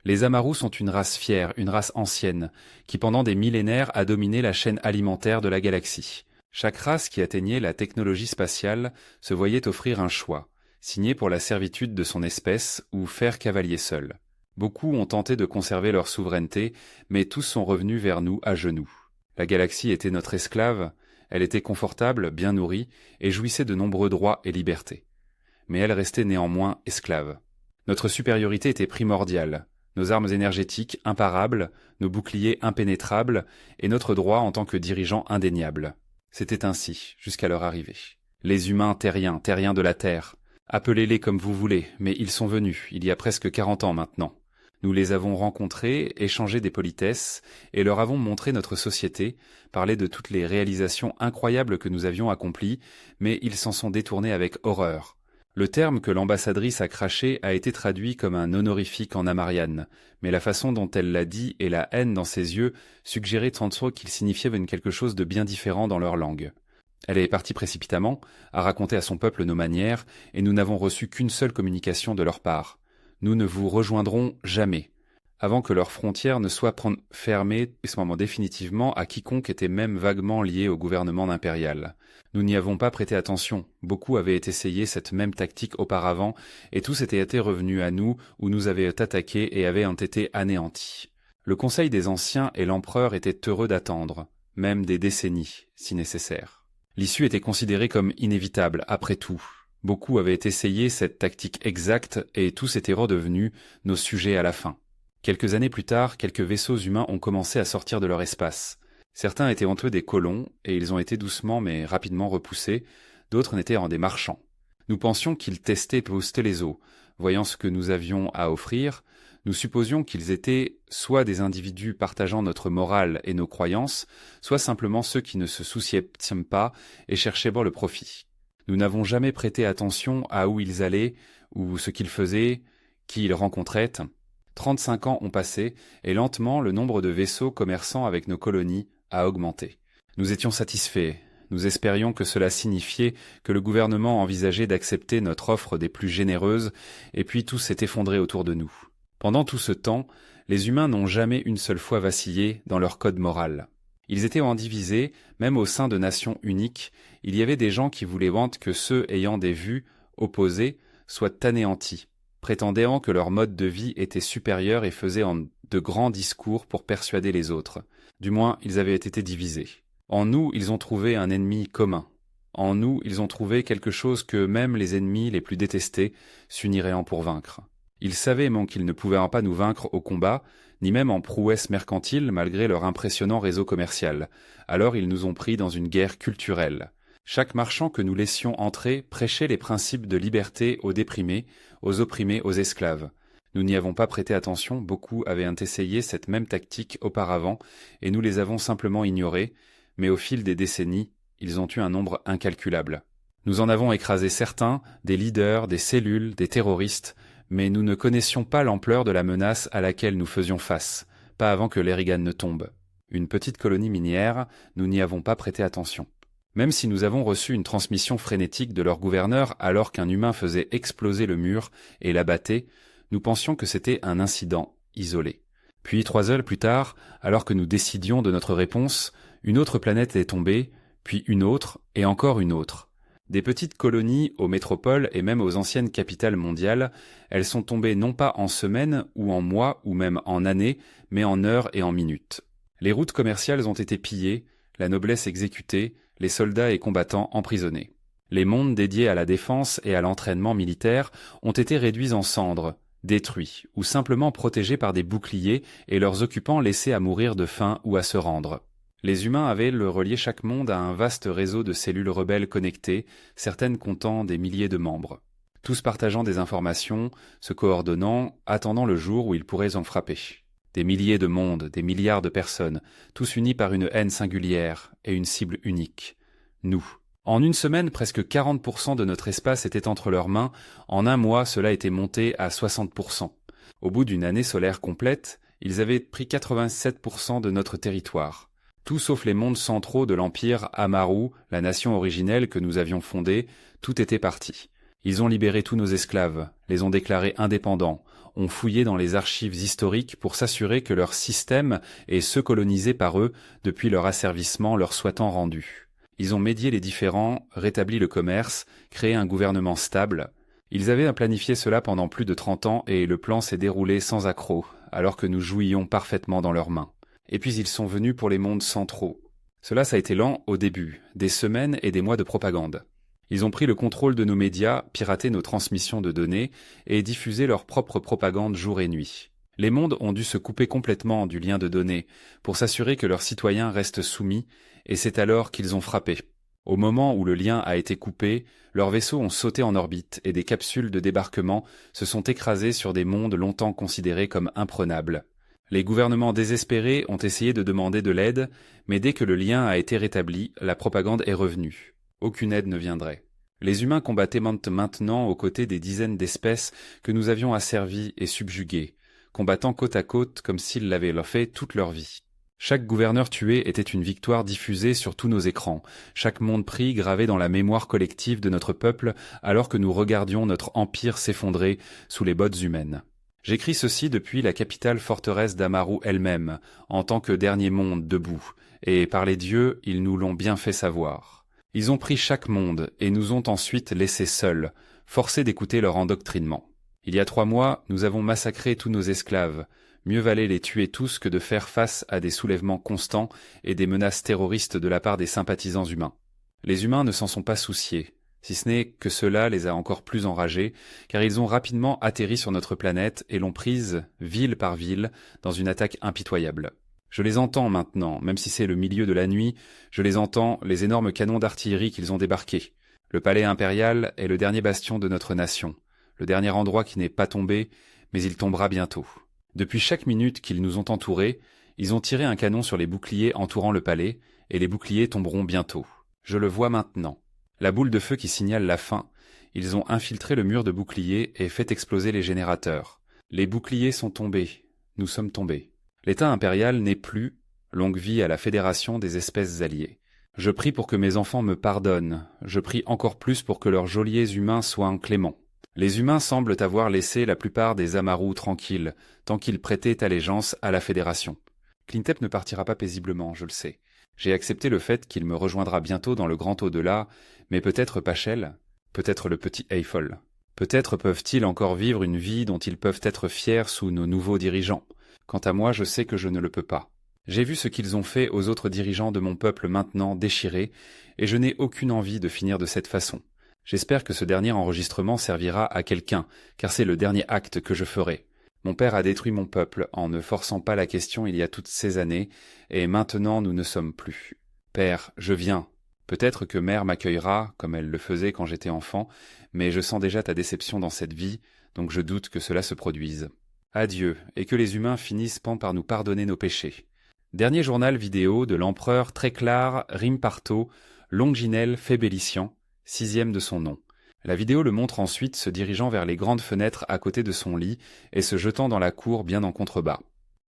Les Amarous sont une race fière, une race ancienne, qui pendant des millénaires a dominé la chaîne alimentaire de la galaxie. Chaque race qui atteignait la technologie spatiale se voyait offrir un choix, signer pour la servitude de son espèce ou faire cavalier seul. Beaucoup ont tenté de conserver leur souveraineté, mais tous sont revenus vers nous à genoux. La galaxie était notre esclave, elle était confortable, bien nourrie, et jouissait de nombreux droits et libertés. Mais elle restait néanmoins esclave. Notre supériorité était primordiale, nos armes énergétiques imparables, nos boucliers impénétrables, et notre droit en tant que dirigeant indéniable. C'était ainsi, jusqu'à leur arrivée. Les humains terriens, terriens de la Terre. Appelez-les comme vous voulez, mais ils sont venus, il y a presque 40 ans maintenant. Nous les avons rencontrés, échangé des politesses, et leur avons montré notre société, parlé de toutes les réalisations incroyables que nous avions accomplies, mais ils s'en sont détournés avec horreur. Le terme que l'ambassadrice a craché a été traduit comme un honorifique en amariane, mais la façon dont elle l'a dit et la haine dans ses yeux suggéraient tantôt qu'il signifiait quelque chose de bien différent dans leur langue. Elle est partie précipitamment, a raconté à son peuple nos manières, et nous n'avons reçu qu'une seule communication de leur part. Nous ne vous rejoindrons jamais, avant que leurs frontières ne soient fermées définitivement à quiconque était même vaguement lié au gouvernement impérial. Nous n'y avons pas prêté attention, beaucoup avaient essayé cette même tactique auparavant, et tous étaient revenus à nous où nous avions attaqué et avaient été anéantis. Le Conseil des Anciens et l'Empereur étaient heureux d'attendre, même des décennies, si nécessaire. L'issue était considérée comme inévitable, après tout. Beaucoup avaient essayé cette tactique exacte et tous étaient redevenus nos sujets à la fin. Quelques années plus tard, quelques vaisseaux humains ont commencé à sortir de leur espace. Certains étaient entre eux des colons et ils ont été doucement mais rapidement repoussés, d'autres n'étaient en des marchands. Nous pensions qu'ils testaient et boostaient les eaux. Voyant ce que nous avions à offrir, nous supposions qu'ils étaient soit des individus partageant notre morale et nos croyances, soit simplement ceux qui ne se souciaient pas et cherchaient le profit. Nous n'avons jamais prêté attention à où ils allaient, ou ce qu'ils faisaient, qui ils rencontraient. 35 ans ont passé, et lentement le nombre de vaisseaux commerçant avec nos colonies a augmenté. Nous étions satisfaits, nous espérions que cela signifiait que le gouvernement envisageait d'accepter notre offre des plus généreuses, et puis tout s'est effondré autour de nous. Pendant tout ce temps, les humains n'ont jamais une seule fois vacillé dans leur code moral. Ils étaient divisés, même au sein de nations uniques, il y avait des gens qui voulaient que ceux ayant des vues opposées soient anéantis, prétendant que leur mode de vie était supérieur et faisaient de grands discours pour persuader les autres. Du moins, ils avaient été divisés. En nous, ils ont trouvé un ennemi commun. En nous, ils ont trouvé quelque chose que même les ennemis les plus détestés s'uniraient pour vaincre. Ils savaient qu'ils ne pouvaient pas nous vaincre au combat, ni même en prouesse mercantile malgré leur impressionnant réseau commercial. Alors ils nous ont pris dans une guerre culturelle. Chaque marchand que nous laissions entrer prêchait les principes de liberté aux déprimés, aux opprimés, aux esclaves. Nous n'y avons pas prêté attention, beaucoup avaient essayé cette même tactique auparavant, et nous les avons simplement ignorés, mais au fil des décennies, ils ont eu un nombre incalculable. Nous en avons écrasé certains, des leaders, des cellules, des terroristes, mais nous ne connaissions pas l'ampleur de la menace à laquelle nous faisions face, pas avant que l'Erigan ne tombe. Une petite colonie minière, nous n'y avons pas prêté attention. Même si nous avons reçu une transmission frénétique de leur gouverneur alors qu'un humain faisait exploser le mur et l'abattait, nous pensions que c'était un incident isolé. Puis 3 heures plus tard, alors que nous décidions de notre réponse, une autre planète est tombée, puis une autre, et encore une autre. Des petites colonies aux métropoles et même aux anciennes capitales mondiales, elles sont tombées non pas en semaines ou en mois ou même en années, mais en heures et en minutes. Les routes commerciales ont été pillées, la noblesse exécutée, les soldats et combattants emprisonnés. Les mondes dédiés à la défense et à l'entraînement militaire ont été réduits en cendres, détruits ou simplement protégés par des boucliers et leurs occupants laissés à mourir de faim ou à se rendre. Les humains avaient relié chaque monde à un vaste réseau de cellules rebelles connectées, certaines comptant des milliers de membres. Tous partageant des informations, se coordonnant, attendant le jour où ils pourraient en frapper. Des milliers de mondes, des milliards de personnes, tous unis par une haine singulière et une cible unique. Nous. En une semaine, presque 40% de notre espace était entre leurs mains. En un mois, cela était monté à 60%. Au bout d'une année solaire complète, ils avaient pris 87% de notre territoire. Tout sauf les mondes centraux de l'Empire Amaru, la nation originelle que nous avions fondée, tout était parti. Ils ont libéré tous nos esclaves, les ont déclarés indépendants, ont fouillé dans les archives historiques pour s'assurer que leur système est ceux colonisés par eux depuis leur asservissement leur souhaitant rendu. Ils ont médié les différends, rétabli le commerce, créé un gouvernement stable. Ils avaient planifié cela pendant plus de 30 ans et le plan s'est déroulé sans accroc, alors que nous jouions parfaitement dans leurs mains. Et puis ils sont venus pour les mondes centraux. Cela ça a été lent au début, des semaines et des mois de propagande. Ils ont pris le contrôle de nos médias, piraté nos transmissions de données et diffusé leur propre propagande jour et nuit. Les mondes ont dû se couper complètement du lien de données pour s'assurer que leurs citoyens restent soumis, et c'est alors qu'ils ont frappé. Au moment où le lien a été coupé, leurs vaisseaux ont sauté en orbite et des capsules de débarquement se sont écrasées sur des mondes longtemps considérés comme imprenables. Les gouvernements désespérés ont essayé de demander de l'aide, mais dès que le lien a été rétabli, la propagande est revenue. Aucune aide ne viendrait. Les humains combattaient maintenant aux côtés des dizaines d'espèces que nous avions asservies et subjuguées, combattant côte à côte comme s'ils l'avaient fait toute leur vie. Chaque gouverneur tué était une victoire diffusée sur tous nos écrans, chaque monde pris gravé dans la mémoire collective de notre peuple alors que nous regardions notre empire s'effondrer sous les bottes humaines. J'écris ceci depuis la capitale forteresse d'Amaru elle-même, en tant que dernier monde debout, et par les dieux, ils nous l'ont bien fait savoir. Ils ont pris chaque monde et nous ont ensuite laissés seuls, forcés d'écouter leur endoctrinement. Il y a 3 mois, nous avons massacré tous nos esclaves. Mieux valait les tuer tous que de faire face à des soulèvements constants et des menaces terroristes de la part des sympathisants humains. Les humains ne s'en sont pas souciés, si ce n'est que cela les a encore plus enragés, car ils ont rapidement atterri sur notre planète et l'ont prise, ville par ville, dans une attaque impitoyable. Je les entends maintenant, même si c'est le milieu de la nuit, je les entends, les énormes canons d'artillerie qu'ils ont débarqués. Le palais impérial est le dernier bastion de notre nation, le dernier endroit qui n'est pas tombé, mais il tombera bientôt. Depuis chaque minute qu'ils nous ont entourés, ils ont tiré un canon sur les boucliers entourant le palais, et les boucliers tomberont bientôt. Je le vois maintenant. La boule de feu qui signale la fin, ils ont infiltré le mur de boucliers et fait exploser les générateurs. Les boucliers sont tombés. Nous sommes tombés. L'État impérial n'est plus, longue vie à la Fédération des espèces alliées. Je prie pour que mes enfants me pardonnent, je prie encore plus pour que leurs geôliers humains soient cléments. Les humains semblent avoir laissé la plupart des Amaru tranquilles, tant qu'ils prêtaient allégeance à la Fédération. Clintep ne partira pas paisiblement, je le sais. J'ai accepté le fait qu'il me rejoindra bientôt dans le grand au-delà, mais peut-être Pachel, peut-être le petit Eiffel. Peut-être peuvent-ils encore vivre une vie dont ils peuvent être fiers sous nos nouveaux dirigeants. Quant à moi, je sais que je ne le peux pas. J'ai vu ce qu'ils ont fait aux autres dirigeants de mon peuple maintenant déchirés, et je n'ai aucune envie de finir de cette façon. J'espère que ce dernier enregistrement servira à quelqu'un, car c'est le dernier acte que je ferai. Mon père a détruit mon peuple en ne forçant pas la question il y a toutes ces années, et maintenant nous ne sommes plus. Père, je viens. Peut-être que mère m'accueillera, comme elle le faisait quand j'étais enfant, mais je sens déjà ta déception dans cette vie, donc je doute que cela se produise. Adieu, et que les humains finissent par nous pardonner nos péchés. Dernier journal vidéo de l'empereur Tréclar Rimparto Longinel Fébélician, 6e de son nom. La vidéo le montre ensuite se dirigeant vers les grandes fenêtres à côté de son lit et se jetant dans la cour bien en contrebas.